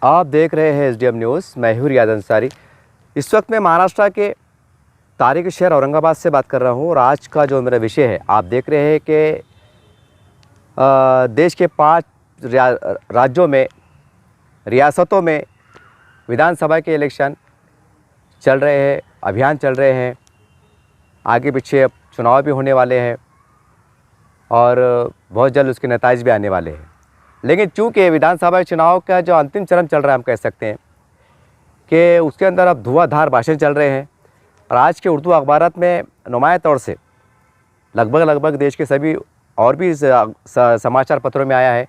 आप देख रहे हैं एसडीएम न्यूज़। मैं हूं रियाज अंसारी। इस वक्त मैं महाराष्ट्र के तारीखी शहर औरंगाबाद से बात कर रहा हूं और आज का जो मेरा विषय है, आप देख रहे हैं कि देश के 5 राज्यों में, रियासतों में विधानसभा के इलेक्शन चल रहे हैं, अभियान चल रहे हैं। आगे पीछे अब चुनाव भी होने वाले हैं और बहुत जल्द उसके नतीजे भी आने वाले हैं। लेकिन चूँकि विधानसभा चुनाव का जो अंतिम चरण चल रहा है, हम कह सकते हैं कि उसके अंदर अब धुआंधार भाषण चल रहे हैं। और आज के उर्दू अखबारात में नुमाया तौर से लगभग देश के सभी और भी समाचार पत्रों में आया है,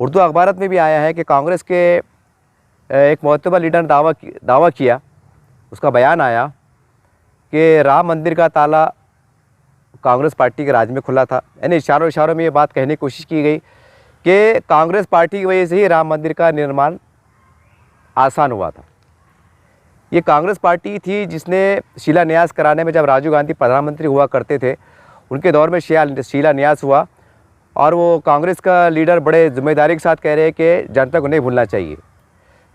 उर्दू अखबारात में भी आया है कि कांग्रेस के एक मोहतबर लीडर ने दावा किया, उसका बयान आया कि राम मंदिर का ताला कांग्रेस पार्टी के राज में खुला था। यानी इशारों में ये बात कहने की कोशिश की गई कि कांग्रेस पार्टी की वजह से ही राम मंदिर का निर्माण आसान हुआ था। ये कांग्रेस पार्टी थी जिसने शिलान्यास कराने में, जब राजीव गांधी प्रधानमंत्री हुआ करते थे, उनके दौर में शिलान्यास हुआ और वो कांग्रेस का लीडर बड़े जिम्मेदारी के साथ कह रहे हैं कि जनता को नहीं भूलना चाहिए।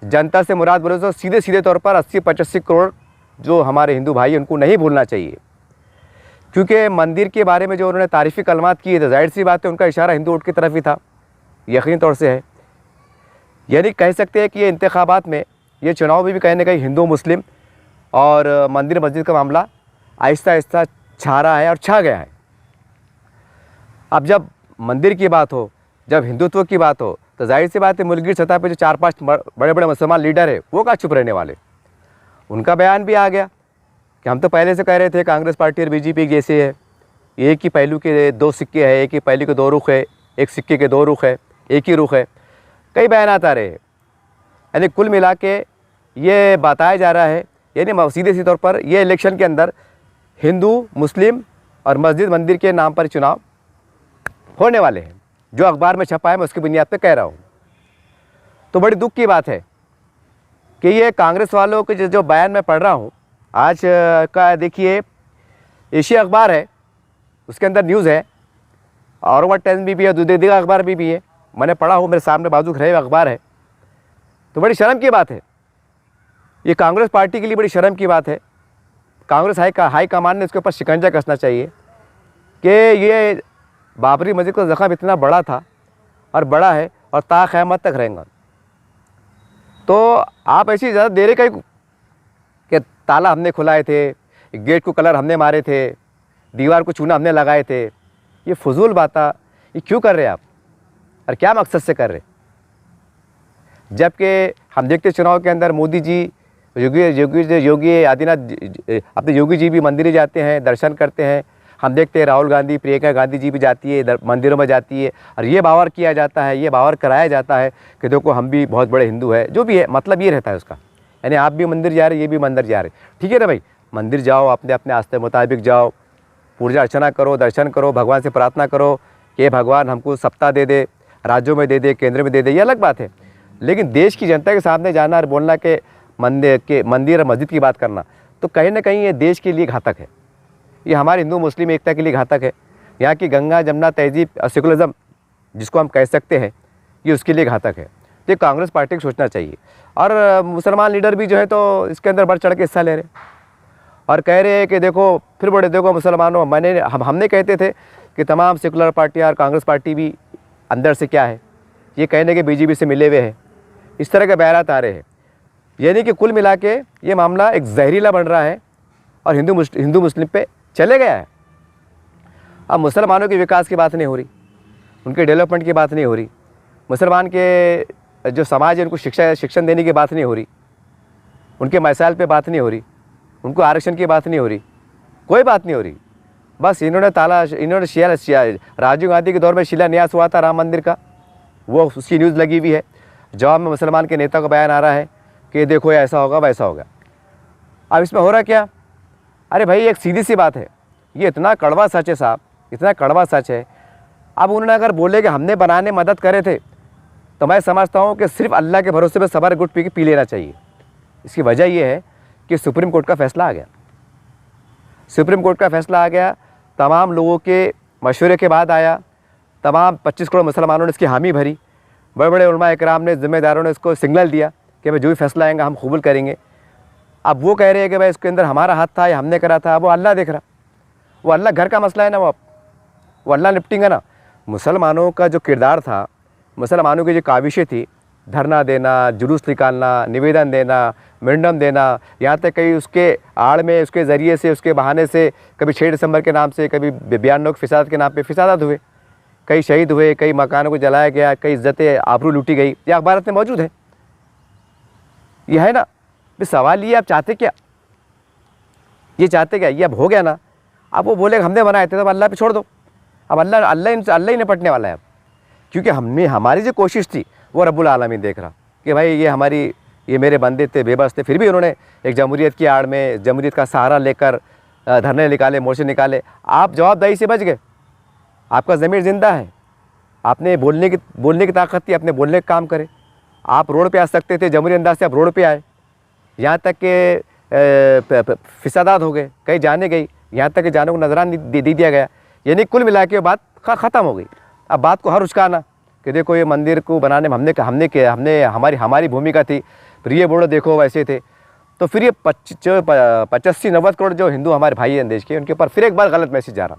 जनता से मुराद बोले तो सीधे तौर पर 80-85 करोड़ जो हमारे हिंदू भाई, उनको नहीं भूलना चाहिए। क्योंकि मंदिर के बारे में जो उन्होंने तारीफ़ी कलमात किए थे, जाहिर सी बात है उनका इशारा हिंदू वोट की तरफ ही था, यकीनी तौर से है। यानी कह सकते हैं कि ये इंतखाबात में, ये चुनाव में भी कहीं ना कहीं हिंदू मुस्लिम और मंदिर मस्जिद का मामला आहिस्ता छा रहा है और छा गया है। अब जब मंदिर की बात हो, जब हिंदुत्व की बात हो, तो जाहिर सी बात है मुल्क की सतह पर जो 4-5 बड़े मुसलमान लीडर है, वो कहाँ चुप रहने वाले। उनका बयान भी आ गया कि हम तो पहले से कह रहे थे कांग्रेस पार्टी और बीजेपी जैसे है, एक ही पहलू के 2 सिक्के हैं, एक ही पहलू के 2 रुख है, एक सिक्के के 2 रुख है, एक ही रुख है। कई बयानात आ रहे हैं। यानी कुल मिला के ये बताया जा रहा है, यानी सीधे तौर पर ये इलेक्शन के अंदर हिंदू मुस्लिम और मस्जिद मंदिर के नाम पर चुनाव होने वाले हैं। जो अखबार में छपा है मैं उसकी बुनियाद पर कह रहा हूँ। तो बड़ी दुख की बात है कि ये कांग्रेस वालों के जो बयान मैं पढ़ रहा हूँ आज का, देखिए एशिया अखबार है, उसके अंदर न्यूज़ है, औरंगाबाद टाइम्स भी है, दूसरे अखबार भी है। मैंने पढ़ा हूँ, मेरे सामने बाजू रहे हुए अखबार है। तो बड़ी शर्म की बात है, ये कांग्रेस पार्टी के लिए बड़ी शर्म की बात है। कांग्रेस हाई कमान ने इसके ऊपर शिकंजा कसना चाहिए कि ये बाबरी मस्जिद का ज़ख्म इतना बड़ा था और बड़ा है और ता क़यामत तक रहेगा। तो आप ऐसी इजाज़त दे रहे कहीं कि ताला हमने खुलाए थे, गेट को कलर हमने मारे थे, दीवार को चूना हमने लगाए थे, ये फजूल बाता ये क्यों कर रहे हैं आप और क्या मकसद से कर रहे? जबकि हम देखते चुनाव के अंदर मोदी जी, योगी आदित्यनाथ, अपने योगी जी भी मंदिर जाते हैं, दर्शन करते हैं। हम देखते हैं राहुल गांधी, प्रियंका गांधी जी भी जाती है, मंदिरों में जाती है और ये बावर किया जाता है, ये बावर कराया जाता है कि देखो हम भी बहुत बड़े हिंदू है। जो भी है, मतलब ये रहता है उसका, यानी आप भी मंदिर जा रहे, ये भी मंदिर जा रहे। ठीक है ना भाई, मंदिर जाओ, अपने आस्थे मुताबिक जाओ, पूजा अर्चना करो, दर्शन करो, भगवान से प्रार्थना करो कि भगवान हमको सत्ता दे दे, राज्यों में दे दे, केंद्र में दे दे, ये अलग बात है। लेकिन देश की जनता के सामने जाना और बोलना कि मंदिर और मस्जिद की बात करना, तो कहीं ना कहीं ये देश के लिए घातक है। ये हमारे हिंदू मुस्लिम एकता के लिए घातक है। यहाँ की गंगा जमुना तहजीब और सेकुलरिज्म जिसको हम कह सकते हैं, ये उसके लिए घातक है। तो ये कांग्रेस पार्टी को सोचना चाहिए। और मुसलमान लीडर भी जो है तो इसके अंदर बढ़ चढ़ के हिस्सा ले रहे और कह रहे हैं कि देखो, फिर बड़े देखो मुसलमानों, हमने कहते थे कि तमाम सेकुलर पार्टियाँ और कांग्रेस पार्टी भी अंदर से क्या है, ये कहने के बीजेपी से मिले हुए हैं। इस तरह के बयानात आ रहे हैं। यानी कि कुल मिला के ये मामला एक जहरीला बन रहा है और हिंदू मुस्लिम पे चले गया है। अब मुसलमानों के विकास की बात नहीं हो रही, उनके डेवलपमेंट की बात नहीं हो रही, मुसलमान के जो समाज है उनको शिक्षण देने की बात नहीं हो रही, उनके मसाइल पे बात नहीं हो रही, उनको आरक्षण की बात नहीं हो रही, कोई बात नहीं हो रही। बस इन्होंने राजीव गांधी के दौर में शिलान्यास हुआ था राम मंदिर का, वो उसकी न्यूज़ लगी हुई है। जवाब में मुसलमान के नेता का बयान आ रहा है कि देखो ऐसा होगा वैसा होगा। अब इसमें हो रहा क्या? अरे भाई, एक सीधी सी बात है, ये इतना कड़वा सच है साहब, इतना कड़वा सच है। अब उन्होंने अगर बोले कि हमने बनाने मदद करे थे, तो मैं समझता हूँ कि सिर्फ अल्लाह के भरोसे पे सबर गुट पी लेना चाहिए। इसकी वजह यह है कि सुप्रीम कोर्ट का फैसला आ गया। सुप्रीम कोर्ट का फैसला आ गया, तमाम लोगों के मशवरे के बाद आया, तमाम 25 करोड़ मुसलमानों ने इसकी हामी भरी, बड़े बड़े उलमा इकराम ने, ज़िम्मेदारों ने इसको सिग्नल दिया कि भाई जो भी फैसला आएगा हम कबूल करेंगे। अब वो कह रहे हैं कि भाई इसके अंदर हमारा हाथ था या हमने करा था, वो अल्लाह देख रहा। वो अल्लाह घर का मसला है ना, वो अल्लाह निपटेंगे ना। मुसलमानों का जो किरदार था, मुसलमानों की जो काविशें थी, धरना देना, जुलूस निकालना, निवेदन देना, मेमोरेंडम देना, यहाँ तक कहीं उसके आड़ में, उसके ज़रिए से, उसके बहाने से कभी 6 दिसंबर के नाम से, कभी 92 फिसाद के नाम पे फिसादात हुए, कई शहीद हुए, कई मकानों को जलाया गया, कई इज्जतें आबरू लूटी गई। ये अखबारात में मौजूद है, ये है ना। फिर सवाल ये, आप चाहते क्या? ये चाहते क्या? ये अब हो गया ना। अब वो बोले हमने बनाए थे, तो अल्लाह पे छोड़ दो। अब अल्लाह ही निपटने वाला है अब, क्योंकि हमारी जो कोशिश थी वो रब्बुल आलमीन देख रहा कि भाई ये मेरे बंदे थे, बेबस थे, फिर भी उन्होंने एक जमहूरियत की आड़ में, जमहूरियत का सहारा लेकर धरने निकाले, मोर्चे निकाले। आप जवाबदेही से बच गए, आपका ज़मीर ज़िंदा है, आपने बोलने की ताकत थी, आपने बोलने का काम करे। आप रोड पे आ सकते थे, जमहूरी अंदाज से आप रोड पे आए, यहाँ तक कि फिसादात हो गए, कहीं जाने गई, यहाँ तक कि जाने को नजरान दे दिया गया। यानी कुल मिला के बात ख़त्म हो गई। अब बात को हर उचकाना कि देखो ये मंदिर को बनाने में हमने हमारी भूमिका थी, फिर ये बोलो देखो वैसे थे। तो फिर ये 85-90 करोड़ जो हिंदू हमारे भाई हैं देश के, उनके ऊपर फिर एक बार गलत मैसेज जा रहा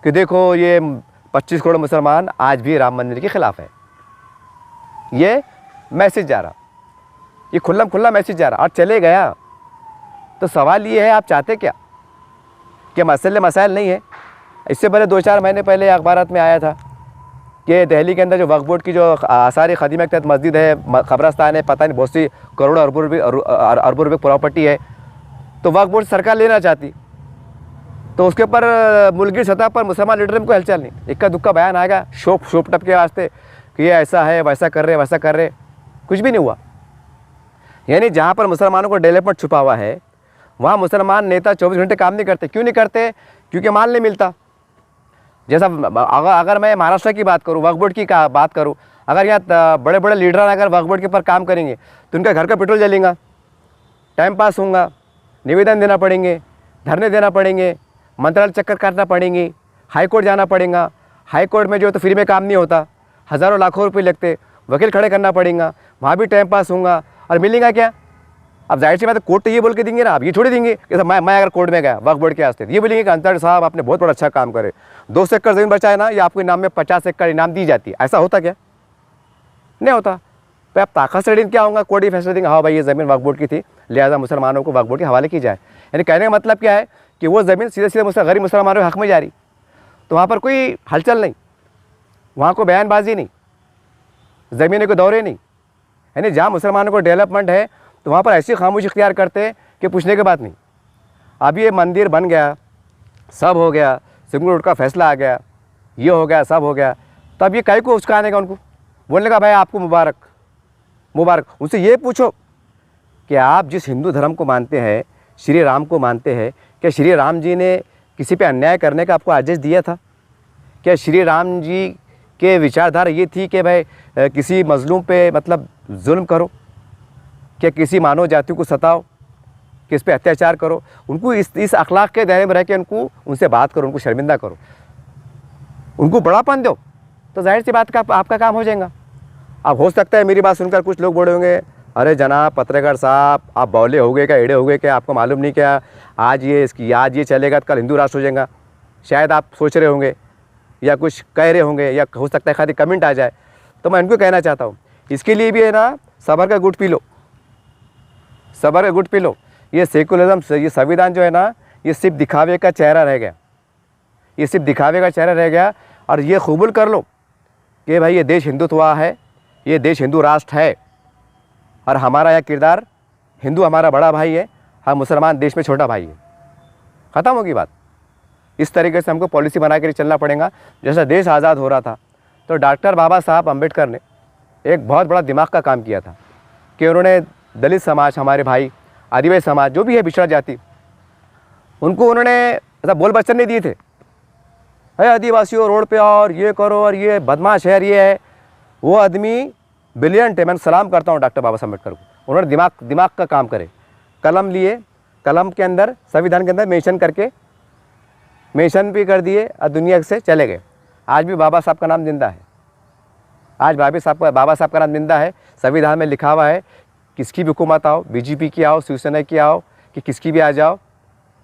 कि देखो ये 25 करोड़ मुसलमान आज भी राम मंदिर के ख़िलाफ़ है। ये मैसेज जा रहा, ये खुल्ला मैसेज जा रहा और चले गया। तो सवाल ये है, आप चाहते क्या? मसाइल नहीं है। इससे पहले 2-4 महीने पहले अखबारात में आया था कि दिल्ली के अंदर जो वक्फ बोर्ड की जो आसार खदीमा के तहत मस्जिद है, कब्रस्तान है, पता नहीं बहुत सी करोड़ों अरबों रुपये प्रॉपर्टी है, तो वक्फ बोर्ड सरकार लेना चाहती, तो उसके ऊपर मुल्की सतह पर मुसलमान लीडर में कोई हलचल नहीं। इक्का दुक्का बयान आएगा शोप टप के वास्ते कि ये ऐसा है, वैसा कर रहे, कुछ भी नहीं हुआ। यानी जहाँ पर मुसलमानों को डेवलपमेंट छुपा हुआ है, वहाँ मुसलमान नेता 24 घंटे काम नहीं करते। क्यों नहीं करते? क्योंकि माल नहीं मिलता। जैसा अगर मैं महाराष्ट्र की बात करूँ, वक्फ बोर्ड की बात करूँ, अगर यहाँ बड़े बड़े लीडर अगर वक्फ बोर्ड के ऊपर काम करेंगे तो उनका घर का पेट्रोल जलेगा, टाइम पास होगा, निवेदन देना पड़ेंगे, धरने देना पड़ेंगे, मंत्रालय चक्कर काटना पड़ेंगे, हाई कोर्ट जाना पड़ेगा। हाई कोर्ट में जो तो फ्री में काम नहीं होता, हज़ारों लाखों रुपये लगते, वकील खड़े करना पड़ेगा, वहाँ भी टाइम पास होगा और मिलेगा क्या? अब जाहिर सी बात है, कोर्ट तो ये बोल के देंगे ना, अब ये थोड़ी देंगे कि मैं अगर कोर्ट में गया वक्फ बोर्ड के वास्ते, ये बोलेंगे कि अंसारी साहब आपने बहुत बड़ा अच्छा काम करे, 2 एकड़ ज़मीन बचाए ना, या आपको इनाम में 50 एकड़ इनाम दी जाती है। ऐसा होता क्या? नहीं होता। तो आप ताकत से क्या होगा? कोर्ट ही फैसला देंगे, हाँ भाई ये ज़मीन वक्फ बोर्ड की थी, लिहाजा मुसलमानों को वक्फ बोर्ड के हवाले की जाए। यानी कहने का मतलब क्या है कि वो ज़मीन सीधे गरीब मुसलमानों के हक़ में जा रही। तो वहाँ पर कोई हलचल नहीं, वहाँ को बयानबाजी नहीं, ज़मीनों के दौरे नहीं। यानी जहाँ मुसलमानों को डेवलपमेंट है तो वहाँ पर ऐसी खामोशी इख्तियार करते हैं कि पूछने की बात नहीं। अब ये मंदिर बन गया, सब हो गया, सुप्रीम कोर्ट का फैसला आ गया, ये हो गया, सब हो गया, तब ये कई को उचकाने का, उनको बोलने का भाई आपको मुबारक। उनसे ये पूछो कि आप जिस हिंदू धर्म को मानते हैं, श्री राम को मानते हैं, क्या श्री राम जी ने किसी पे अन्याय करने का आपको आदेश दिया था? क्या श्री राम जी के विचारधारा ये थी कि भाई किसी मजलूम पे मतलब जुल्म करो, क्या किसी मानव जाति को सताओ, किस पे अत्याचार करो? उनको इस अखलाक के दायरे में रह के उनसे बात करो, उनको शर्मिंदा करो, उनको बड़ापन दो, तो जाहिर सी बात का आपका काम हो जाएगा। अब हो सकता है मेरी बात सुनकर कुछ लोग बोले होंगे, अरे जनाब पत्रकार साहब आप बौले हो गए क्या, एड़े हो गए क्या, आपको मालूम नहीं क्या आज ये चलेगा तो कल हिंदू राष्ट्र हो जाएगा। शायद आप सोच रहे होंगे या कुछ कह रहे होंगे, या हो सकता है खाली कमेंट आ जाए। तो मैं इनको कहना चाहता हूँ, इसके लिए भी है ना, सबर का गुट पी लो, सबर का गुट पी लो। ये सेकुलरिज्म, ये संविधान जो है ना, ये सिर्फ दिखावे का चेहरा रह गया, ये सिर्फ दिखावे का चेहरा रह गया। और ये कबूल कर लो कि भाई ये देश हिंदुत्व है, ये देश हिंदू राष्ट्र है, और हमारा यह किरदार, हिंदू हमारा बड़ा भाई है, हम मुसलमान देश में छोटा भाई है। ख़त्म होगी बात। इस तरीके से हमको पॉलिसी बना कर चलना पड़ेगा। जैसा देश आज़ाद हो रहा था तो डॉक्टर बाबा साहब अम्बेडकर ने एक बहुत बड़ा दिमाग का काम किया था कि उन्होंने दलित समाज, हमारे भाई आदिवासी समाज जो भी है पिछड़ा जाति, उनको उन्होंने ऐसा बोल बच्चन नहीं दिए थे, है आदिवासियों रोड पे और ये करो और ये बदमाश है, ये है। वो आदमी ब्रिलियंट है, मैं सलाम करता हूँ डॉक्टर बाबा साहब अम्बेडकर को। उन्होंने दिमाग का काम करे, कलम लिए, कलम के अंदर संविधान के अंदर मेंशन भी कर दिए और दुनिया से चले गए। आज भी बाबा साहब का नाम जिंदा है, आज बाबा साहब का नाम जिंदा है। संविधान में लिखा हुआ है किसकी भी हुकूमत आओ, बीजेपी की आओ, शिवसेना की आओ, कि किसकी भी आ जाओ,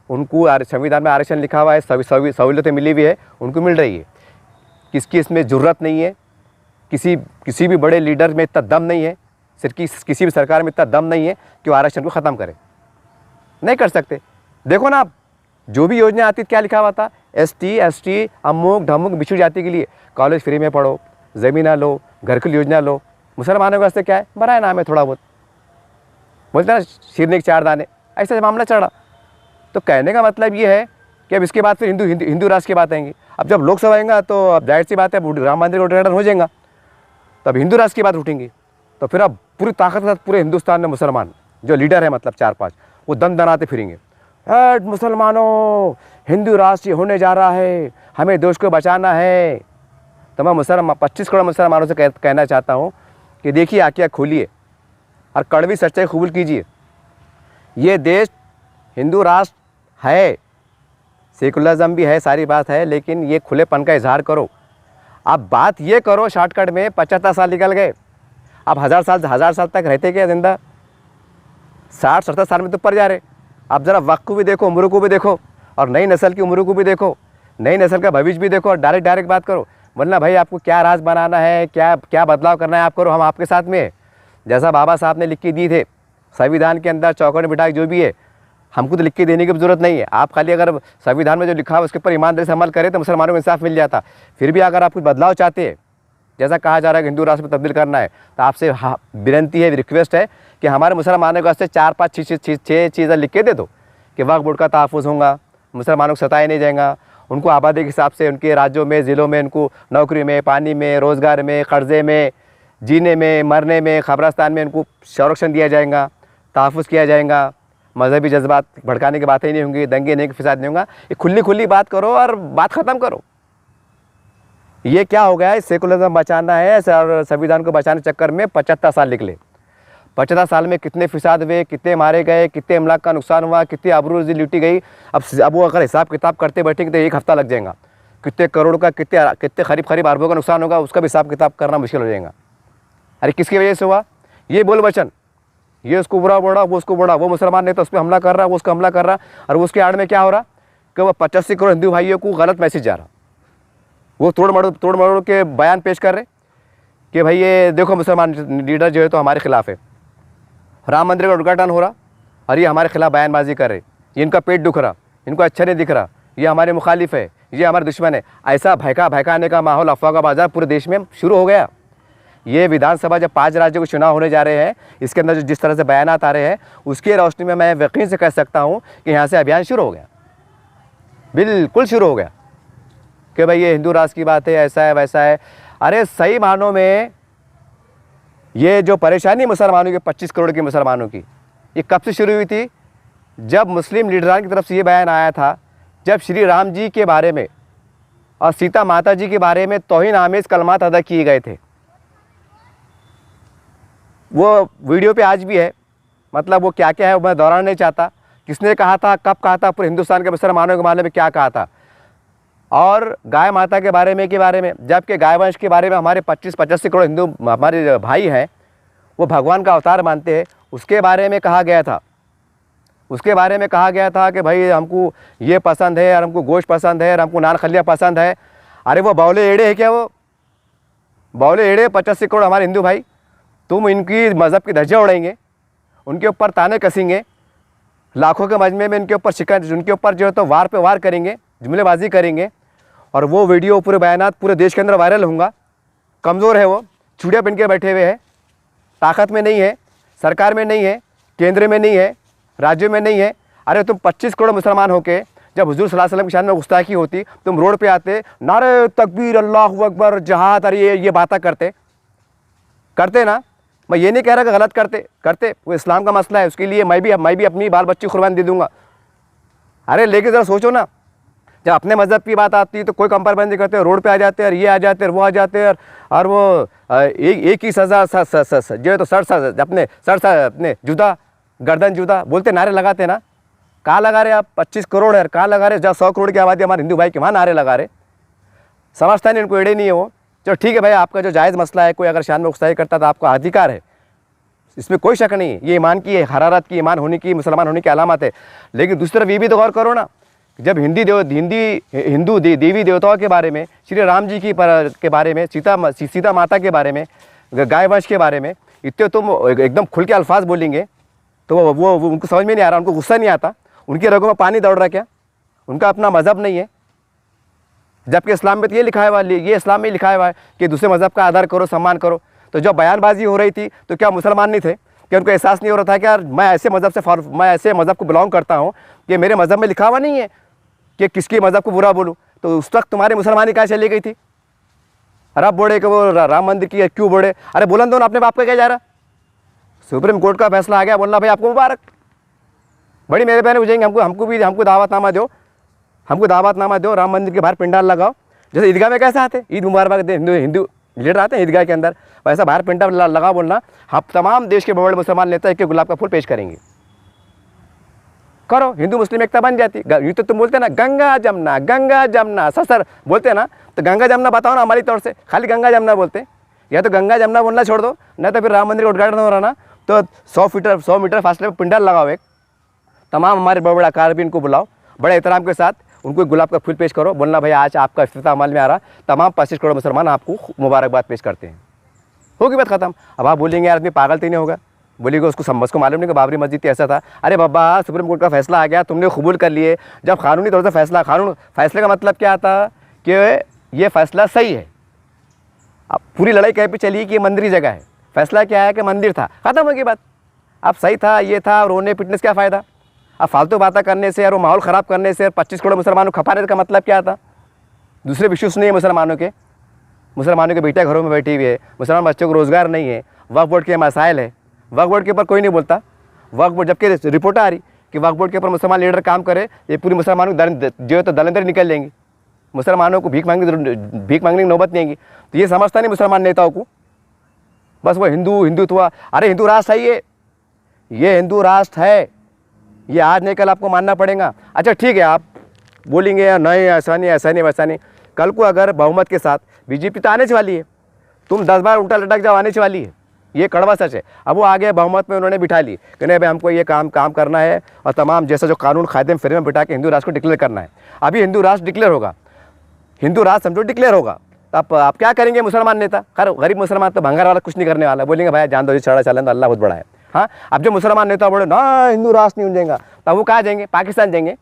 उनको संविधान में आरक्षण लिखा हुआ है, सभी सहूलतें मिली हुई है, उनको मिल रही है। किसकी इसमें ज़रूरत नहीं है, किसी भी बड़े लीडर में इतना दम नहीं है, सिर्फ किसी भी सरकार में इतना दम नहीं है कि वो आरक्षण को ख़त्म करे, नहीं कर सकते। देखो ना आप, जो भी योजना आती क्या लिखा हुआ था, ST ST अमुक ढमुक बिछुड़ जाति के लिए कॉलेज फ्री में पढ़ो, ज़मीन लो, घर की योजना लो। मुसलमानों के वास्ते क्या है, बड़ा नाम है, थोड़ा बहुत बोलते हैं ना, शिरने के 4 दाने, ऐसा मामला चढ़ा। तो कहने का मतलब ये है कि अब इसके बाद फिर हिंदू राष्ट्र की बात आएंगी। अब जब लोकसभा आएगा तो अब जाहिर सी बात है राम मंदिर का उद्घाटन हो जाएगा, तब हिंदू राष्ट्र की बात उठेंगी। तो फिर अब पूरी ताकत के साथ पूरे हिंदुस्तान में मुसलमान जो लीडर है, मतलब 4-5, वो दम दनाते फिरेंगे, मुसलमानों हिंदू राष्ट्र होने जा रहा है, हमें देश को बचाना है। तो मैं 25 करोड़ मुसलमानों से कहना चाहता हूँ कि देखिए, आँखें खोलिए और कड़वी सच्चाई कबूल कीजिए। ये देश हिंदू राष्ट्र है, सेकुलरिज्म भी है, सारी बात है, लेकिन ये खुलेपन का इजहार करो। अब बात ये करो, शॉर्टकट में 75 साल निकल गए, अब 1000 साल तक रहते क्या जिंदा? 60-70 साल में तो ऊपर जा रहे। अब ज़रा वक्त को भी देखो, उम्र को भी देखो, और नई नस्ल की उम्र को भी देखो, नई नस्ल का भविष्य भी देखो, और डायरेक्ट बात करो। वरना भाई आपको क्या राज बनाना है, क्या बदलाव करना है, आप करो, हम आपके साथ में है। जैसा बाबा साहब ने लिख के दी थे संविधान के अंदर, चौखट बिठा जो भी है, हमको तो लिख के देने की ज़रूरत नहीं है। आप खाली अगर संविधान में जो लिखा है उसके ऊपर ईमानदारी से अमल करें तो मुसलमानों को इंसाफ मिल जाता। फिर भी अगर आप कुछ बदलाव चाहते हैं, जैसा कहा जा रहा है कि हिंदू राष्ट्र में तब्दील करना है, तो आपसे विनती है, रिक्वेस्ट है कि हमारे मुसलमानों के वास्ते 4-5-6 चीज़ें लिख के दे दो कि वक्फ बोर्ड का तहफ़्फ़ुज़ होगा, मुसलमानों को सताया नहीं जाएगा, उनको आबादी के हिसाब से उनके राज्यों में, ज़िलों में उनको नौकरी में, पानी में, रोज़गार में, कर्ज़े में, जीने में, मरने में, ख़बरस्तान में उनको संरक्षण दिया जाएगा, तहफ़्फ़ुज़ किया जाएगा। मज़हबी जज्बात भड़काने की बातें नहीं होंगी, दंगे नहीं, फिसाद नहीं होगा। ये खुली बात करो और बात ख़त्म करो। ये क्या हो गया है, सेकुलरिज्म बचाना है और संविधान को बचाने के चक्कर में 75 साल निकले। 75 साल में कितने फिसाद हुए, कितने मारे गए, कितने अमलाक का नुकसान हुआ, कितनी आबरूज़ी लूटी गई। अब वो अगर हिसाब किताब करते बैठेंगे तो 1 हफ्ता लग जाएगा। कितने करोड़ का, कितने करीब अरबों का नुकसान होगा, उसका भी हिसाब किताब करना मुश्किल हो जाएगा। अरे किसकी वजह से हुआ? ये बोल वचन, ये उसको बुरा बोला, वो उसको बोला, वो मुसलमान नहीं तो उस पर हमला कर रहा, वो उसको हमला कर रहा, और उसके आड़ में क्या हो रहा कि वो 85 करोड़ हिंदू भाइयों को गलत मैसेज जा रहा। वो तोड़ मरोड़ के बयान पेश कर रहे कि भाई ये देखो मुसलमान लीडर जो है तो हमारे खिलाफ है, राम मंदिर का उद्घाटन हो रहा और ये हमारे खिलाफ बयानबाजी कर रहे, ये इनका पेट दुख रहा, इनको अच्छा नहीं दिख रहा, ये हमारे मुखालिफ है, ये हमारे दुश्मन है। ऐसा भयकाने का माहौल, अफवाह का बाजार पूरे देश में शुरू हो गया। ये विधानसभा जब 5 राज्यों के चुनाव होने जा रहे हैं, इसके अंदर जो जिस तरह से बयानात आ रहे हैं, उसकी रोशनी में मैं यकीन से कह सकता हूँ कि यहाँ से अभियान शुरू हो गया, बिल्कुल शुरू हो गया कि भाई ये हिंदू राष्ट्र की बात है, ऐसा है वैसा है। अरे सही मानों में ये जो परेशानी मुसलमानों की, 25 करोड़ के मुसलमानों की, ये कब से शुरू हुई थी? जब मुस्लिम लीडरान की तरफ से ये बयान आया था, जब श्री राम जी के बारे में और सीता माता जी के बारे में तौहीन आमेज़ कलमात अदा किए गए थे। वो वीडियो पे आज भी है, मतलब वो क्या क्या है वो मैं दोहराना नहीं चाहता, किसने कहा था, कब कहा था, पूरे हिंदुस्तान के मुसलमानों के बारे में क्या कहा था। और गाय माता के बारे में जबकि गाय वंश के बारे में हमारे 25-85 करोड़ हिंदू हमारे भाई हैं, वो भगवान का अवतार मानते हैं। उसके बारे में कहा गया था कि भाई हमको ये पसंद है और हमको गोश्त पसंद है और हमको नान खलिया पसंद है। अरे वो बौले एड़े है क्या? वो बौले एड़े 85 करोड़ हमारे हिंदू भाई, तुम इनकी मज़हब की धज्जियाँ उड़ाएंगे, उनके ऊपर ताने कसेंगे, लाखों के मजमे में उनके ऊपर जो है तो वार पे वार करेंगे, जुमलेबाजी करेंगे, और वो वीडियो पूरे बयानात पूरे देश के अंदर वायरल होंगे। कमज़ोर है वो, चूड़ियाँ पहन के बैठे हुए हैं, ताकत में नहीं है, सरकार में नहीं है, केंद्र में नहीं है, राज्यों में नहीं है। अरे तुम 25 करोड़ मुसलमान होके जब हुजूर सल्लल्लाहु अलैहि वसल्लम की शान में गुस्ताखी होती, तुम रोड पे आते, नारे तकबीर, अल्लाहु अकबर, जहाद, अरे ये बातें करते ना। मैं ये नहीं कह रहा कि गलत करते, वो इस्लाम का मसला है, उसके लिए मैं भी अपनी बाल बच्ची कुर्बान दे दूंगा। अरे लेकिन ज़रा सोचो ना, जब अपने मज़हब की बात आती है तो कोई कंप्रोमाइज़ नहीं करते, रोड पे आ जाते हैं, और ये आ जाते हैं, वो आ जाते हैं, और वो एक ही सज़ा जो है तो अपने जुदा गर्दन जुदा बोलते, नारे लगाते ना। कहाँ लगा रहे आप? 25 करोड़ है, कहाँ लगा रहे? जहाँ 100 करोड़ की आबादी हमारे हिंदू भाई के, वहाँ नारे लगा रहे। समझता नहीं, इनको एड़े नहीं है वो। चलो ठीक है भाई, आपका जो जायज़ मसला है, कोई अगर शान में गुस्ताखी करता तो आपका अधिकार है, इसमें कोई शक नहीं है, ये ईमान की है, हरारत की, ईमान होने की, मुसलमान होने की अलामत है। लेकिन दूसरी तरफ ये भी तो गौर करो ना, जब हिंदू देवी देवताओं के बारे में, श्री राम जी के बारे में, सीता माता के बारे में, गाय वंश के बारे में इतने तुम एकदम खुल के अल्फाज बोलेंगे तो वो उनको समझ में नहीं आ रहा, उनको गुस्सा नहीं आता, उनके रगों में पानी दौड़ रहा क्या? उनका अपना मज़हब नहीं है, जबकि इस्लाम में तो ये लिखा हुआ है, ये इस्लाम में लिखा हुआ है कि दूसरे मज़हब का आदर करो, सम्मान करो। तो जब बयानबाजी हो रही थी तो क्या मुसलमान नहीं थे? क्या उनको एहसास नहीं हो रहा था कि यार मैं ऐसे मज़हब को बिलोंग करता हूँ कि मेरे मज़हब में लिखा हुआ नहीं है कि किसके मज़हब को बुरा बोलूँ? तो उस वक्त तुम्हारी मुसलमानी कहाँ चली गई थी? अरे आप बोले कि वो राम मंदिर की क्यों बोले? अरे बोलन दो ना, अपने बाप का क्या जा रहा? सुप्रीम कोर्ट का फैसला आ गया, बोलना भाई आपको मुबारक, बड़ी मेहरबानी हो जाएंगे, हमको दावतनामा दो, राम मंदिर के बाहर पंडाल लगाओ। जैसे ईदगाह में कैसे आते, ईद मुबारक दे, हिंदू लीडर आते हैं ईदगाह के अंदर, वैसा बाहर पंडाल लगा, बोलना हम तमाम देश के बड़े मुसलमान नेता एक गुलाब का फूल पेश करेंगे। करो, हिंदू मुस्लिम एकता बन जाती। यूँ तो तुम बोलते ना गंगा जमुना ससर बोलते ना, तो गंगा जमुना बताओ ना हमारी तौर से, खाली गंगा जमुना बोलते। या तो गंगा जमुना बोलना छोड़ दो, नहीं तो फिर राम मंदिर का उद्घाटन हो रहा ना तो 100 मीटर फासले पर पंडाल लगाओ एक, तमाम हमारे बड़े बड़े कारबीन को बुलाओ, बड़े एहतराम के साथ उनको गुलाब का फूल पेश करो, बोलना भाई आज आपका इफ्तिताह अमल में आ रहा, तमाम 25 करोड़ मुसलमान आपको मुबारकबाद पेश करते हैं, होगी बात खत्म। अब आप बोलेंगे यार आदमी पागल तो नहीं होगा, बोलिएगा उसको मालूम नहीं कि बाबरी मस्जिद ऐसा था। अरे बाबा, सुप्रीम कोर्ट का फैसला आ गया, तुमने कबूल कर लिए। जब कानूनी तौर से फैसले का मतलब क्या था कि ये फैसला सही है। अब पूरी लड़ाई कहीं पे चली कि ये मंदिर जगह है, फैसला क्या है कि मंदिर था, खत्म होगी बात। अब सही था, ये था, रोने पिटने से क्या फ़ायदा? अब फालतू बातें करने से और वो माहौल ख़राब करने से 25 करोड़ मुसलमानों को खपाने का मतलब क्या था? दूसरे विश्वास नहीं है मुसलमानों के बेटे घरों में बैठी हुई है, मुसलमान बच्चों को रोज़गार नहीं है, वक्फ बोर्ड के मसाइल है, वक्फ बोर्ड के ऊपर कोई नहीं बोलता। वक्फ बोर्ड, जबकि रिपोर्ट आ रही कि वक्फ बोर्ड के ऊपर मुसलमान लीडर काम करे, ये पूरी मुसलमानों को जो है तो दलंदरी निकल लेंगी, मुसलमानों को भीख मांगने की नौबत नहीं आएगी। तो ये समझता नहीं मुसलमान नेताओं को, बस वो हिंदुत्व। अरे हिंदू राष्ट्र है ये हिंदू राष्ट्र है, ये आज नहीं कल आपको मानना पड़ेगा। अच्छा ठीक है, आप बोलेंगे नहीं ऐसा नहीं वैसा नहीं, कल को अगर बहुमत के साथ बीजेपी तो आने से वाली है, तुम 10 बार उल्टा लटक जाओ, आने से वाली है, ये कड़वा सच है। अब वो आगे बहुमत में उन्होंने बिठा ली कि नहीं भाई हमको ये काम करना है और तमाम जैसा जो कानून कायदे फिर में बिठा के हिंदू राष्ट्र को डिक्लेयर करना है। अभी हिंदू राष्ट्र डिक्लेयर होगा, हिंदू राष्ट्र समझो डिक्लेयर होगा, तो आप क्या करेंगे मुसलमान नेता? गरीब मुसलमान तो भंगार वाला कुछ नहीं करने वाला, बोलेंगे भाई जान दो, चढ़ा चलन तो अल्लाह बहुत बड़ा है। हाँ, अब जो मुसलमान नेता बोले ना हिंदू राष्ट्र नहीं हो जाएगा, तब वो कहाँ जाएंगे? पाकिस्तान जाएंगे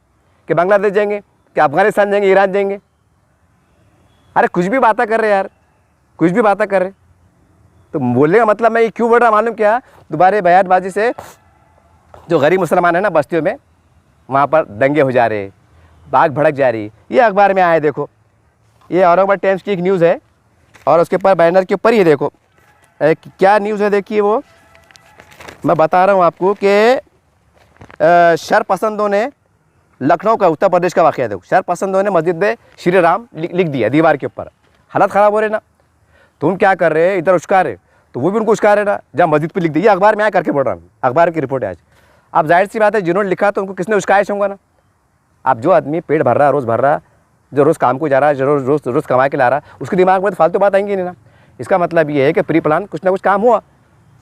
कि बांग्लादेश जाएंगे कि अफगानिस्तान जाएंगे, ईरान जाएंगे? अरे कुछ भी बातें कर रहे यार, कुछ भी बातें कर रहे। तो बोलने का मतलब मैं ये क्यों बोल रहा मालूम क्या? दोबारा बयानबाजी से जो गरीब मुसलमान है ना बस्तियों में, वहाँ पर दंगे हो जा रहे, आग भड़क जा रही। ये अखबार में आए, देखो ये औरंगाबाद टाइम्स की एक न्यूज़ है और उसके ऊपर बैनर के ऊपर ही देखो क्या न्यूज़ है, देखिए वो मैं बता रहा हूँ आपको कि शरपसंदों ने लखनऊ का, उत्तर प्रदेश का वाक़या देखो, शरपसंदों ने मस्जिद में श्री राम लिख दिया दीवार के ऊपर। हालत ख़राब हो रहे ना, तुम क्या कर रहे, इधर उश्का रहे तो वो भी उनको उश्का रहे ना, जहाँ मस्जिद पे लिख दिया। अखबार में आया करके बोल रहा हूँ, अखबार की रिपोर्ट है आज। अब जाहिर सी बात है जिन्होंने लिखा तो उनको किसने उश्काया होगा ना। अब जो आदमी पेट भर रहा, रोज़ भर रहा, जो रोज़ काम को जा रहा है, जो रोज़ कमा के ला रहा, उसके दिमाग में तो फालतू बात आएंगी नहीं ना। इसका मतलब ये है कि प्री प्लान कुछ ना कुछ काम हुआ,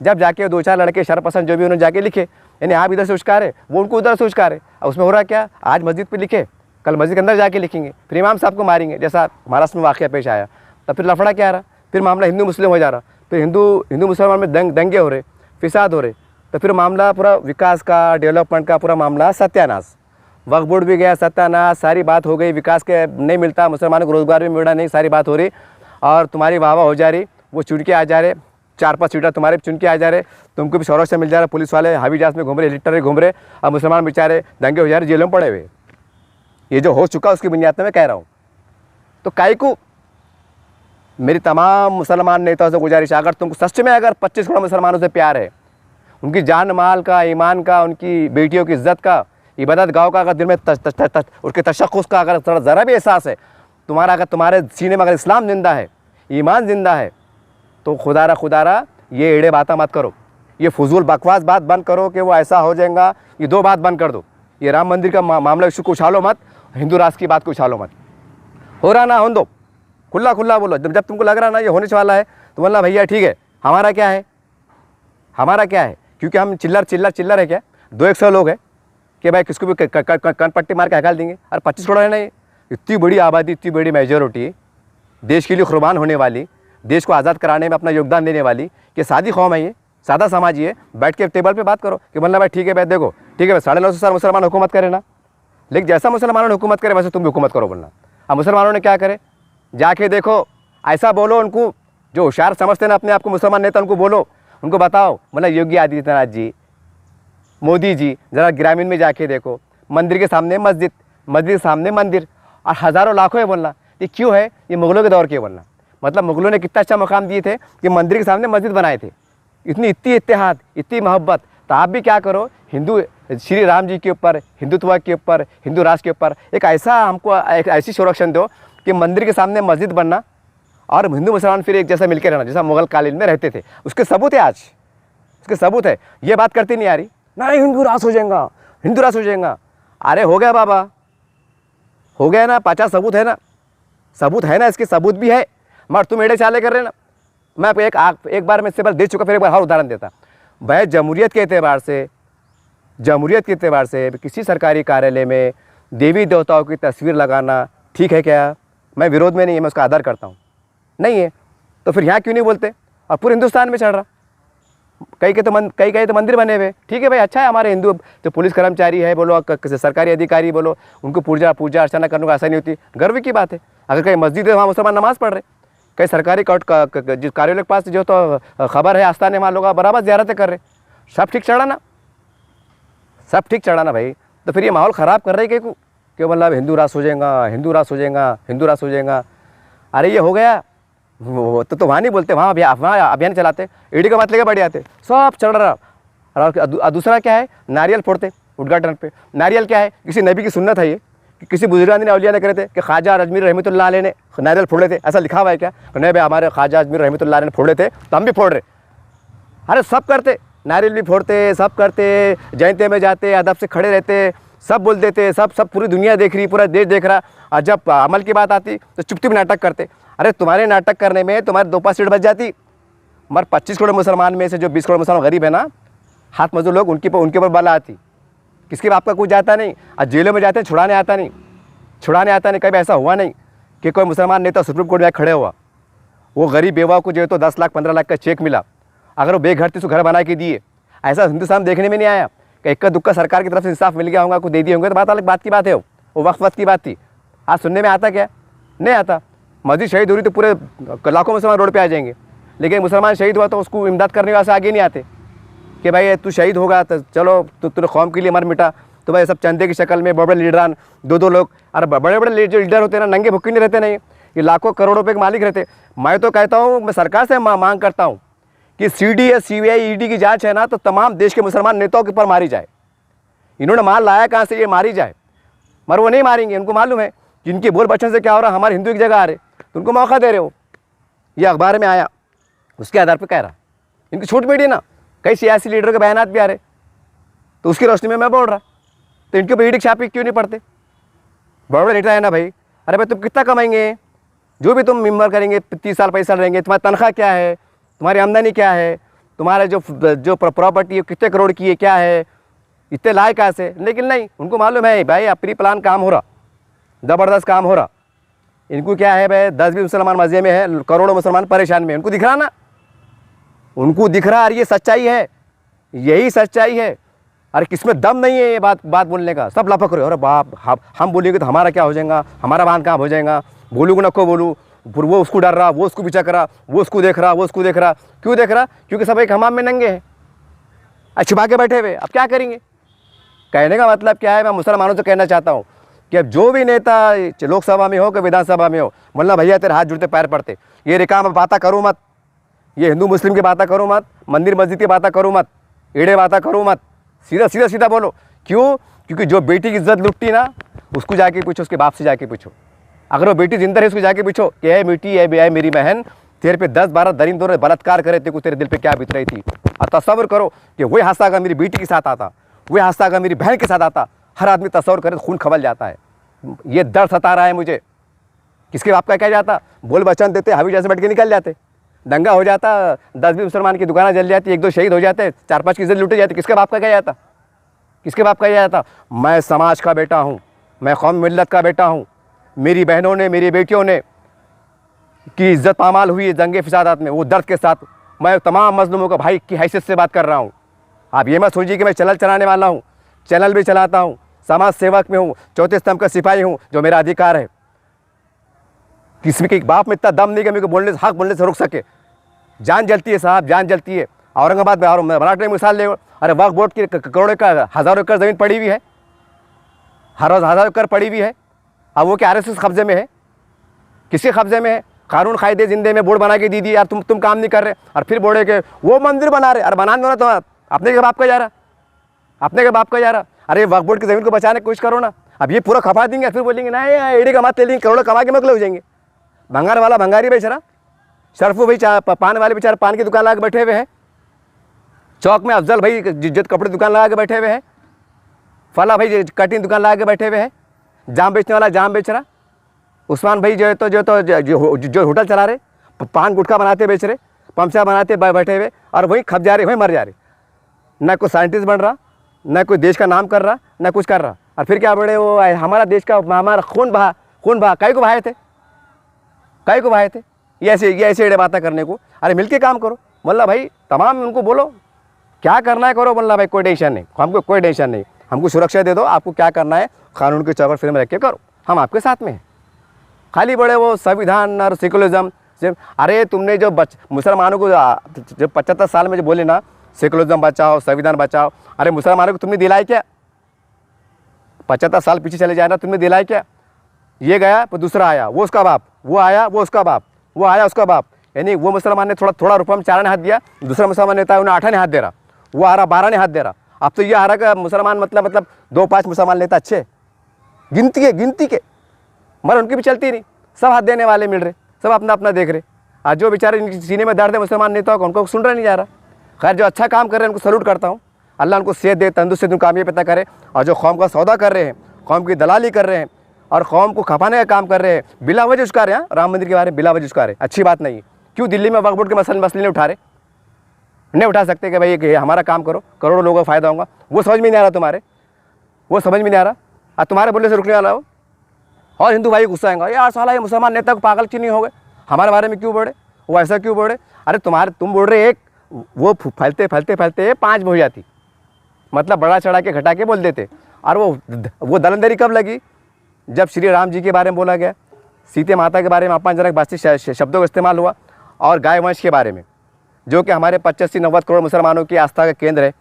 जब जाके 2-4 लड़के शरपसंद जो भी उन्होंने जाके लिखे, यानी आप इधर से उश्का रहे, वो उनको उधर से उश्का रहे। अब उसमें हो रहा क्या, आज मस्जिद पे लिखे, कल मस्जिद के अंदर जाके लिखेंगे, फिर इमाम साहब को मारेंगे, जैसा महाराष्ट्र में वाक़या पेश आया। तब फिर लफड़ा क्या रहा, फिर मामला हिंदू मुस्लिम हो जा रहा, फिर हिंदू मुसलमान में दंगे हो रहे, फिसाद हो रहे, तो फिर मामला पूरा विकास का, डेवलपमेंट का पूरा मामला सत्यानाश। वक्फ बोर्ड भी गया सत्यानाश, सारी बात हो गई, विकास के नहीं मिलता, मुसलमानों को रोज़गार भी मिल रहा नहीं, सारी बात हो रही और तुम्हारी वाह हो जा रही, वो चुन के आ जा रहे, 4-5 सीटर तुम्हारे चुन के आ जा रहे, तुमको भी शौरव से मिल जा रहा, पुलिस वाले हवाई जहाज़ में घूम रहे, हेलीकॉप्टर में घूम रहे, अब मुसलमान बेचारे दंगे हो जा रहे, जेलों में पड़े हुए। ये जो हो चुका उसकी बुनियाद में मैं कह रहा हूँ। तो काहे को मेरी तमाम मुसलमान नेताओं से गुजारिश है, अगर तुमको सच में अगर 25 करोड़ मुसलमानों से प्यार है, उनकी जान माल का, ईमान का, उनकी बेटियों की इज्जत का, इबादत गाँव का अगर दिल में उसके तशख़्ख़ुस का अगर ज़रा भी एहसास है तुम्हारा, अगर तुम्हारे सीने में अगर इस्लाम जिंदा है, ईमान जिंदा है, तो खुदारा ये एड़े बातें मत करो, ये फजूल बकवास बात बंद करो कि वो ऐसा हो जाएगा। ये 2 बात बंद कर दो, ये राम मंदिर का मामला इशू को उछालो मत, हिंदू राष्ट्र की बात को उछालो मत। हो रहा ना होने दो, खुला बोलो। जब तुमको लग रहा ना ये होने वाला है तो बोलना भैया ठीक है, हमारा क्या है, हमारा क्या है, क्योंकि हम चिल्लर है क्या, 200 लोग हैं कि भाई किसको भी कन पट्टी मार के हकाल देंगे। अरे 25 करोड़ है ना, ये इतनी बड़ी आबादी, इतनी बड़ी मेजोरिटी, देश के लिए कुर्बान होने वाली, देश को आज़ाद कराने में अपना योगदान देने वाली, कि सादी कौम है ये, सादा समाज ये, बैठ के टेबल पे बात करो कि बोलना भाई ठीक है भाई देखो ठीक है भाई 950 साल मुसलमान हुकूमत करे ना, लेकिन जैसा मुसलमानों ने हुकूमत करे वैसे तुम भी हुकूमत करो बोलना। अब मुसलमानों ने क्या करे, जाके देखो, ऐसा बोलो उनको, जो होशियार समझते ना अपने आप को मुसलमान नेता, उनको बोलो, उनको बताओ, मतलब योगी आदित्यनाथ जी, मोदी जी, ज़रा ग्रामीण में जाके देखो, मंदिर के सामने मस्जिद, मस्जिद के सामने मंदिर, और हज़ारों लाखों है बोलना। ये क्यों है, ये मुग़लों के दौर के बोलना। मतलब मुग़लों ने कितना अच्छा मकाम दिए थे कि मंदिर के सामने मस्जिद बनाए थे, इतनी इत्तेहाद, इतनी मोहब्बत। तो आप भी क्या करो, हिंदू श्री राम जी के ऊपर, हिंदुत्व के ऊपर, हिंदू राष्ट्र के ऊपर एक ऐसा हमको एक ऐसी संरक्षण दो कि मंदिर के सामने मस्जिद बनना और हिंदू मुसलमान फिर एक जैसा मिलकर रहना, जैसा मुग़ल कालीन में रहते थे। उसके सबूत है, आज उसके सबूत है। ये बात करती नहीं आ रही, नहीं हिंदू राष्ट्र हो जाएगा, हिंदू राष्ट्र हो जाएगा। अरे हो गया बाबा, हो गया ना, 50 सबूत है ना, सबूत है ना, इसके सबूत भी है, मगर तुम एड़े चाले कर रहे ना। मैं एक बार मैं इससे दे चुका, फिर एक बार और उदाहरण देता। भाई जमहूरियत के एतबार से किसी सरकारी कार्यालय में देवी देवताओं की तस्वीर लगाना ठीक है क्या? मैं विरोध में नहीं है, मैं उसका आदर करता हूँ, नहीं है तो फिर यहाँ क्यों नहीं बोलते? और पूरे हिंदुस्तान में चल रहा, कई कई तो मंदिर बने हुए, ठीक है भाई, अच्छा है। हमारे हिंदू तो पुलिस कर्मचारी है बोलो, सरकारी अधिकारी बोलो, उनको पूजा अर्चना करने को आसानी होती, गर्व की बात है। अगर कहीं मस्जिद है वहाँ मुसलमान नमाज़ पढ़ रहे, कई सरकारी कार्यालय के पास जो तो खबर है आस्थान है, वहाँ लोग बराबर ज़ियारतें कर रहे, सब ठीक चढ़ा ना, सब ठीक चढ़ा ना भाई। तो फिर ये माहौल ख़राब कर रहे हैं कि मतलब हिंदू राष्ट्र हो जाएगा, हिंदू राष्ट्र हो जाएगा, हिंदू राष्ट्र हो जाएगा। अरे ये हो गया तो वहाँ नहीं बोलते, वहाँ अभियान चलाते, ईडी का बात लेके बढ़ जाते, सब चढ़ रहा। और दूसरा क्या है, नारियल फोड़ते उद्घाटन पे। नारियल क्या है, किसी नबी की सुन्नत है ये, कि किसी बुजुर्गान ने औलिया ने करे थे कि ख्वाजा अजमीर रहमतुल्लाह अलैह ने नारियल फोड़े थे, ऐसा लिखा हुआ है क्या? नहीं भाई, हमारे ख्वाजा अजमीर रहमतुल्लाह अलैह ने फोड़े थे तो हम भी फोड़ रहे। अरे सब करते, नारियल भी फोड़ते, सब करते, जयंती में जाते, अदब से खड़े रहते, सब बोल देते, सब पूरी दुनिया देख रही, पूरा देश देख रहा। और जब अमल की बात आती तो चुपचाप नाटक करते। अरे तुम्हारे नाटक करने में तुम्हारे 2-5 सीट बच जाती, मगर 25 करोड़ मुसलमान में से जो 20 करोड़ मुसलमान गरीब है ना, हाथ मजदूर लोग, उनके ऊपर बला आती। किसके बाप का कुछ जाता नहीं, और जेलों में जाते हैं, छुड़ाने आता नहीं। कभी ऐसा हुआ नहीं कि कोई मुसलमान नेता सुप्रीम कोर्ट में खड़े हुआ, वो गरीब बेवा को जो है तो 10 लाख 15 लाख का चेक मिला, अगर वो बेघर थी तो घर बना के दिए। ऐसा हिंदुस्तान देखने में नहीं आया कि इक्का दुक्का सरकार की तरफ से इंसाफ मिल गया होगा, कुछ दे दिए होंगे, तो बात अलग बात की बात है, वो वक्त की बात थी। आज सुनने में आता क्या? नहीं आता। मस्जिद शहीद हो रही तो पूरे लाखों मुसलमान रोड पे आ जाएंगे, लेकिन मुसलमान शहीद हुआ तो उसको इमदाद करने वाले आगे नहीं आते कि भाई तू शहीद होगा तो चलो तूने कौम के लिए मर मिटा। तो भाई सब चंदे की शक्ल में बड़े बड़े लीडरान, 2-2 लोग, अरे बड़े बड़े जो लीडर होते हैं ना, नंगे भुक्के नहीं रहते, नहीं, ये लाखों करोड़ों रुपये के मालिक रहते। मैं तो कहता हूँ, मैं सरकार से मांग करता हूँ कि सीडी या सीबीआई ईडी की जांच है ना, तो तमाम देश के मुसलमान नेताओं के ऊपर मारी जाए। इन्होंने माल लाया कहाँ से, ये मारी जाए, मगर वो नहीं मारेंगे। उनको मालूम है कि इनके बोल बच्चों से क्या हो रहा, हमारे हिंदू की जगह आ रहे, तो उनको मौका दे रहे हो। ये अखबार में आया, उसके आधार पर कह रहा, इनकी छूट मिली ना, कई सियासी लीडरों के बयान भी आ रहे, तो उसकी रोशनी में मैं बोल रहा। तो इनके ऊपर ईडी छापे क्यों नहीं पड़ते? बड़े बड़े नेता है ना भाई। अरे भाई तुम कितना कमाएंगे, जो भी तुम मेम्बर करेंगे 30 साल 35 साल रहेंगे, तुम्हारी तनख्वाह क्या है, तुम्हारी आमदनी क्या है, तुम्हारा जो प्रॉपर्टी है कितने करोड़ की है, क्या है, इतने लाए कहाँ से? लेकिन नहीं, उनको मालूम है भाई अपनी प्लान काम हो रहा, ज़बरदस्त काम हो रहा। इनको क्या है भाई, 10-20 मुसलमान मज़े में है, करोड़ों मुसलमान परेशान में, उनको दिख रहा ना, उनको दिख रहा। और ये सच्चाई है, यही सच्चाई है। अरे किसमें दम नहीं है ये बात बोलने का, सब लपक रहे हो। अरे बाप, हम बोलेंगे तो हमारा क्या हो जाएगा, हमारा बांध कहाँ हो जाएगा, बोलूँगा ना को बोलूँ, वो उसको डर रहा, वो उसको पीछा कर रहा, वो उसको देख रहा, क्यों देख रहा? क्योंकि सब एक हमाम में नंगे हैं, छुपा के बैठे हुए। अब क्या करेंगे? कहने का मतलब क्या है, मैं मुसलमानों से कहना चाहता हूँ कि अब जो भी नेता लोकसभा में हो कि विधानसभा में हो, बोलना भैया तेरे हाथ जुड़ते पैर पड़ते, ये रिकाम बातें करूँ मत, ये हिंदू मुस्लिम की बातें करूँ मत, मंदिर मस्जिद की बातें करूँ मत, एड़े बातें करूँ मत, सीधा बोलो। क्यों? क्योंकि जो बेटी की इज्जत लुटती ना, उसको जाके पूछो, उसके बाप से जाके पूछो। अगर वो बेटी जिंदा है उसको जाके पूछो कि है बेटी, है मेरी बहन, तेरे पे 10-12 दरिंदों ने बलात्कार करे थे, तेरे दिल पे क्या बीत रही थी। और तस्वर करो कि वही हादसा अगर मेरी बेटी के साथ आता, वही हादसा अगर मेरी बहन के साथ आता, हर आदमी तस्वर करे तो खून खवल जाता है। ये दर्द सता रहा है मुझे। किसके बाप का क्या जाता, बोल बचन देते, हवी जैसे बैठ के निकल जाते। दंगा हो जाता, 10-20 मुसलमान की दुकानें जल जाती, 1-2 शहीद हो जाते, 4-5 की इज्जत लूटी जाती, किसके बाप का क्या जाता? किसके बाप का जाता? मैं समाज का बेटा हूँ, मैं कौम मिल्लत का बेटा हूँ। मेरी बहनों ने, मेरी बेटियों ने की इज्जत पामाल हुई है दंगे फसादात में, वो दर्द के साथ मैं तमाम मजलूमों का भाई की हैसियत से बात कर रहा हूँ। आप ये मत सोचिए कि मैं चैनल चलाने वाला हूँ, चैनल भी चलाता हूँ, समाज सेवक में हूँ, चौथे स्तंभ का सिपाही हूँ, जो मेरा अधिकार है। किसी के बाप में इतना दम नहीं कि मेरे को बोलने से, हक बोलने से रोक सके। जान जलती है साहब, जान जलती है। औरंगाबाद में और मराठे में मिसाल ले, अरे वक्फ बोर्ड की करोड़ों का, हज़ारों एकड़ ज़मीन पड़ी हुई है, हर रोज़ हज़ारों एकड़ पड़ी हुई है। अब वो क्या RSS कब्जे में है? किसके कब्जे में है? कानून कायदे जिंदे में बोर्ड बना के दी यार, तुम काम नहीं कर रहे, और फिर बोर्डे के वो मंदिर बना रहे। अरे बनाने दो ना, तो अपने के बाप का जा रहा, अपने के बाप का जा रहा। अरे वक्फ बोर्ड की ज़मीन को बचाने की कोशिश करो ना। अब ये पूरा खपा देंगे, फिर बोलेंगे ना ये एडी कमाते लेंगे, करोड़ों कमा के मकले हो जाएंगे। भंगार वाला भंगारी बेच रहा, शरफू भाई पान वाले बेचारे पान की दुकान लगा के बैठे हुए हैं, चौक में अफजल भाई जिज्जत कपड़े दुकान लगा के बैठे हुए हैं, फला भाई कटिंग दुकान लगा के बैठे हुए हैं, जाम बेचने वाला जाम बेच रहा, उस्मान भाई जो होटल चला रहे, पान गुटखा बनाते बेच रहे, पमचा बनाते बैठे हुए, और वहीं खप जा रहे, वहीं मर जा रहे। ना कोई साइंटिस्ट बन रहा, ना कोई देश का नाम कर रहा, ना कुछ कर रहा। और फिर क्या बोले वो हमारा देश का, हमारा खून बहा कई को बहाए थे, कई को बहाए थे ये ऐसे एड़े बातें करने को। अरे मिलके काम करो मोल्ला भाई, तमाम उनको बोलो क्या करना है करो मोल्ला भाई, कोई टेंशन नहीं, हमको कोई टेंशन नहीं, हमको सुरक्षा दे दो, आपको क्या करना है कानून के चौकट में रख के करो, हम आपके साथ में हैं। खाली बड़े वो संविधान और सेकुलरिज्म से, अरे तुमने जो मुसलमानों को जो 75 साल में जो बोले ना सेकुलरिज्म बचाओ, संविधान बचाओ, अरे मुसलमानों को तुमने दिलाए क्या? 75 साल पीछे चले जाए ना, तुमने दिलाए क्या? ये गया तो दूसरा आया, वो उसका बाप, वो आया वो उसका बाप, वो आया उसका बाप, यानी वो मुसलमान ने थोड़ा रुपये में 4 ने हाथ दिया, दूसरा मुसलमान नेता है उन्हें 8 ने हाथ दे रहा, वो आ रहा 12 ने हाथ दे रहा। अब तो ये आ रहा का मुसलमान मतलब 2-5 मुसलमान नेता अच्छे गिनती के, मगर उनकी भी चलती नहीं, सब हाथ देने वाले मिल रहे, सब अपना अपना देख रहे। आज जो बेचारे इनकी सीने में दर्द है मुसलमान नेताओं को, उनको सुन रहा नहीं जा रहा। खैर जो अच्छा काम कर रहे हैं उनको सल्यूट करता हूँ, अल्लाह उनको सेहत दे, तंदुरुस्ती उनको कामयाबी पता करे। और जो कौम का सौदा कर रहे हैं, कौम की दलाली कर रहे हैं और कौम को खपाने का काम कर रहे हैं, बिला वजह उसका रहे हैं, राम मंदिर के बारे में बिला वजह उसका रहे, अच्छी बात नहीं है। क्यों दिल्ली में वक्फ बोर्ड के मसले नहीं उठा रहे? नहीं उठा सकते कि भाई कि हमारा काम करो, करोड़ों लोगों को फ़ायदा होगा। वो समझ में नहीं आ रहा तुम्हारे, वो समझ में नहीं आ रहा। और तुम्हारे बोलने से रुकने वाला हो, और हिंदू भाई गुस्सा आएंगे, यार साला ये मुसलमान नेता को पागल क्यों नहीं हो गए, हमारे बारे में क्यों बोले, वो ऐसा क्यों बोले। अरे तुम बोल रहे एक, वो फैलते 5 हो जाती, मतलब बड़ा चढ़ा के घटा के बोल देते। और वो दलंदरी कब लगी? जब श्री राम जी के बारे में बोला गया, सीते माता के बारे में अपमानजनक बातचीत शब्दों का इस्तेमाल हुआ, और गाय वंश के बारे में, जो कि हमारे 85-90 करोड़ मुसलमानों की आस्था का केंद्र है,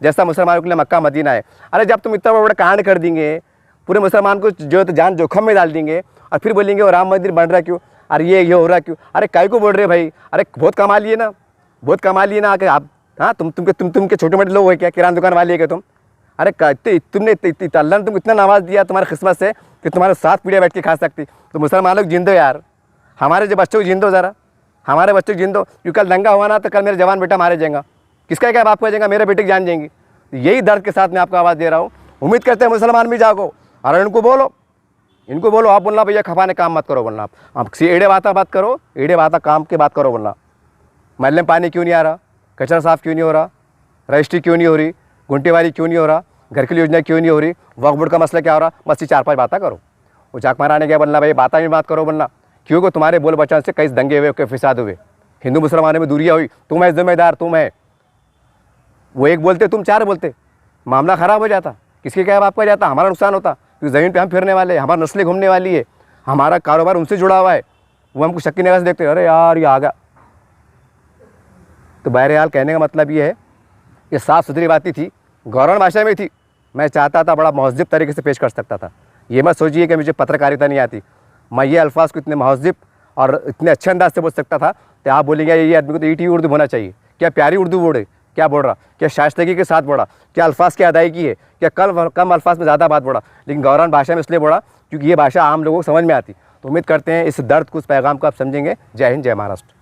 जैसा मुसलमानों के लिए मक्का मदीना है। अरे जब तुम इतना बड़ा कांड कर देंगे, पूरे मुसलमान को जो तो जान जोखम में डाल देंगे, और फिर बोलेंगे वो राम मंदिर बन रहा क्यों, अरे ये हो रहा क्यों? अरे काय को बोल रहे भाई? अरे बहुत कमा लिए ना, बहुत कमा लिए ना आके आप। हाँ तुम के छोटे मोटे लोग है क्या, किराना दुकान वाले है क्या तुम? अरे तुमने अल्लाह ने तुमको इतना नवाज दिया तुम्हारे किस्मत से कि तुम्हारे 7 पीढ़ियाँ बैठ के खा सकती। तो मुसलमान लोग जिंदो यार, हमारे जो बच्चों को जिंदो ज़रा, हमारे बच्चों को जिंदो, क्योंकि कल दंगा हुआ ना तो कल मेरा जवान बेटा मारे जाएगा, किसका क्या बाप को जाएगा, मेरे बेटे की जान जाएंगी। यही दर्द के साथ मैं आपको आवाज़ दे रहा हूँ। उम्मीद करते हैं मुसलमान भी जागो, और इनको बोलो आप बोलना भैया खपाने काम मत करो, बोलना आप एड़े बात करो, एड़े बाता काम के बात करो, बोलना महल में पानी क्यों नहीं आ रहा, कचरा साफ़ क्यों नहीं हो रहा, रजिस्ट्री क्यों नहीं हो रही, गुंटेवारी क्यों नहीं हो रहा, घर की योजना क्यों नहीं हो रही, वक्फ बोर्ड का मसला क्या हो रहा, बस ये 4-5 बातें करो। वो चाक माराने क्या बोलना भाई, बातें भी बात करो, बोलना क्योंकि तुम्हारे बोल बचाने से कई दंगे हुए, कई फिसाद हुए, हिंदू मुसलमानों में दूरियाँ हुई, तुम है जिम्मेदार, तुम है। वो एक बोलते तुम 4 बोलते, मामला ख़राब हो जाता, किसके क्या बाप का जाता, हमारा नुकसान होता, क्योंकि ज़मीन पे हम फिरने वाले, हमारी नस्लें घूमने वाली है, हमारा कारोबार उनसे जुड़ा हुआ है, वो हमको शक्की निगाह से देखते, अरे यार ये आ गया। तो बहरहाल कहने का मतलब ये है, ये साफ़ सुथरी बात ही थी, गौरव भाषा में थी। मैं चाहता था बड़ा महज़िब तरीके से पेश कर सकता था। ये मत सोचिए कि मुझे पत्रकारिता नहीं आती, मैं ये अल्फाज को इतने महज़िब और इतने अच्छे अंदाज से बोल सकता था तो आप बोलेंगे ये आदमी को तो ईटी उर्दू होना चाहिए, क्या प्यारी उर्दू बोले, क्या बोल रहा, क्या शाइस्तगी के साथ बोला, क्या अल्फाज की अदायगी है, क्या कम अल्फाज में ज़्यादा बात बोला। लेकिन गौरव भाषा में इसलिए बोला क्योंकि ये भाषा आम लोगों को समझ में आती। तो उम्मीद करते हैं इस दर्द को, उस पैगाम को आप समझेंगे। जय हिंद, जय महाराष्ट्र।